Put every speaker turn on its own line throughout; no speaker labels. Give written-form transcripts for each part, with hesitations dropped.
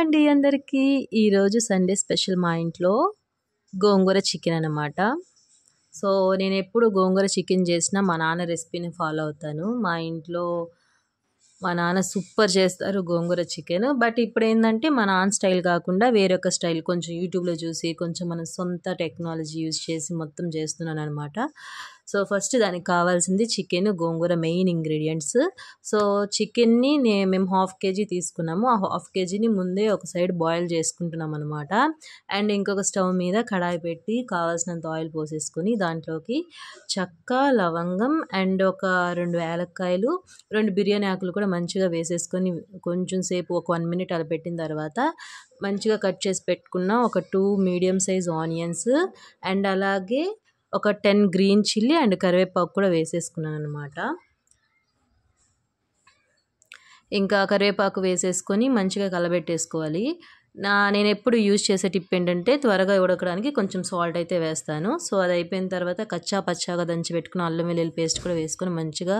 అండి అందరికీ. ఈరోజు సండే స్పెషల్ మా ఇంట్లో గోంగూర చికెన్ అన్నమాట. సో, నేనెప్పుడు గోంగూర చికెన్ చేసినా మా నాన్న రెసిపీని ఫాలో అవుతాను. మా ఇంట్లో మా నాన్న సూపర్ చేస్తారు గోంగూర చికెన్. బట్ ఇప్పుడేందంటే మా నాన్న స్టైల్ కాకుండా వేరొక స్టైల్ కొంచెం యూట్యూబ్‌లో చూసి కొంచెం మన సొంత టెక్నాలజీ యూజ్ చేసి మొత్తం చేస్తున్నాననమాట. సో, ఫస్ట్ దానికి కావాల్సింది చికెన్, గోంగూర మెయిన్ ఇంగ్రీడియెంట్స్. సో, చికెన్‌ని మేము హాఫ్ కేజీ తీసుకున్నాము. ఆ హాఫ్ కేజీని ముందే ఒక సైడ్ బాయిల్ చేసుకుంటున్నామనమాట. అండ్ ఇంకొక స్టవ్ మీద కడాయి పెట్టి కావాల్సినంత ఆయిల్ పోసేసుకొని దాంట్లోకి చెక్క, లవంగం అండ్ ఒక 2 యాలక్కాయలు, 2 బిర్యానీ ఆకులు కూడా మంచిగా వేసేసుకొని కొంచెం సేపు ఒక 1 మినిట్ అలా పెట్టిన తర్వాత మంచిగా కట్ చేసి పెట్టుకున్న ఒక 2 మీడియం సైజ్ ఆనియన్స్ అండ్ అలాగే ఒక 10 గ్రీన్ చిల్లీ అండ్ కరివేపాకు కూడా వేసేసుకున్నాననమాట. ఇంకా కరివేపాకు వేసేసుకొని మంచిగా కలబెట్టేసుకోవాలి. నేనెప్పుడు యూజ్ చేసే టిప్ ఏంటంటే త్వరగా ఉడకడానికి కొంచెం సాల్ట్ అయితే వేస్తాను. సో, అది అయిపోయిన తర్వాత కచ్చా పచ్చాగా దంచి పెట్టుకున్న అల్లం వెల్లుల్లి పేస్ట్ కూడా వేసుకొని మంచిగా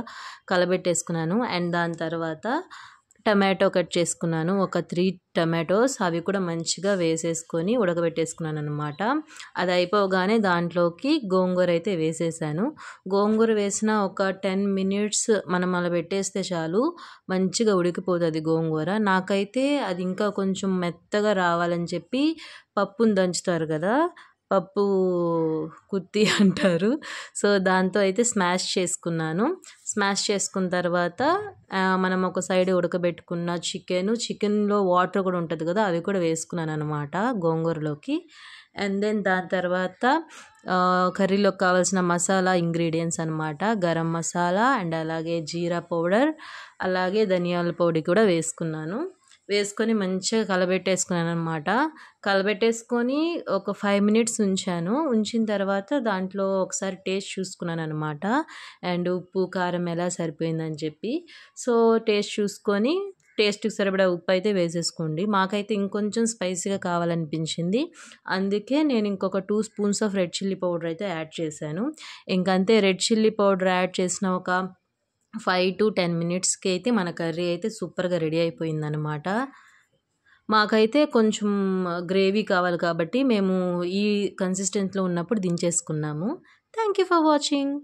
కలబెట్టేసుకున్నాను. అండ్ దాని తర్వాత టమాటో కట్ చేసుకున్నాను. ఒక 3 టమాటోస్ అవి కూడా మంచిగా వేసేసుకొని ఉడకబెట్టేసుకున్నాననమాట. అది అయిపోగానే దాంట్లోకి గోంగూర అయితే వేసేసాను. గోంగూర వేసిన ఒక 10 మినిట్స్ మనం అలా పెట్టేస్తే చాలు మంచిగా ఉడికిపోతది గోంగూర. నాకైతే అది ఇంకా కొంచెం మెత్తగా రావాలని చెప్పి పప్పుని దంచుతారు కదా! పప్పు కుత్తి అంటారు. సో, దాంతో అయితే స్మాష్ చేసుకున్నాను. స్మాష్ చేసుకున్న తర్వాత మనం ఒక సైడ్ ఉడకబెట్టుకున్న చికెన్‌లో వాటర్ కూడా ఉంటది కదా! అవి కూడా వేసుకున్నాననమాట గోంగూరలోకి. అండ్ దెన్ దాని తర్వాత కర్రీలోకి కావాల్సిన మసాలా ఇంగ్రీడియెంట్స్ అనమాట. గరం మసాలా అండ్ అలాగే జీరా పౌడర్, అలాగే ధనియాల పొడి కూడా వేసుకున్నాను. వేసుకొని మంచిగా కలబెట్టేసుకున్నాననమాట. కలబెట్టేసుకొని ఒక 5 మినిట్స్ ఉంచాను. ఉంచిన తర్వాత దాంట్లో ఒకసారి టేస్ట్ చూసుకున్నాననమాట. అండ్ ఉప్పు, కారం ఎలా సరిపోయిందని చెప్పి. సో, టేస్ట్ చూసుకొని టేస్ట్‌కి సరిపడా ఉప్పు అయితే వేసేసుకోండి. మాకైతే ఇంకొంచెం స్పైసీగా కావాలనిపించింది. అందుకే నేను ఇంకొక 2 spoons of red chilli powder అయితే యాడ్ చేశాను. ఇంకంతే రెడ్ చిల్లీ పౌడర్ యాడ్ చేసిన ఒక 5-10 మినిట్స్‌కి అయితే మన కర్రీ అయితే సూపర్‌గా రెడీ అయిపోయిందనమాట. మాకైతే కొంచెం గ్రేవీ కావాలి కాబట్టి మేము ఈ కన్సిస్టెన్సీలో ఉన్నప్పుడు దించేసుకున్నాము. Thank you for watching.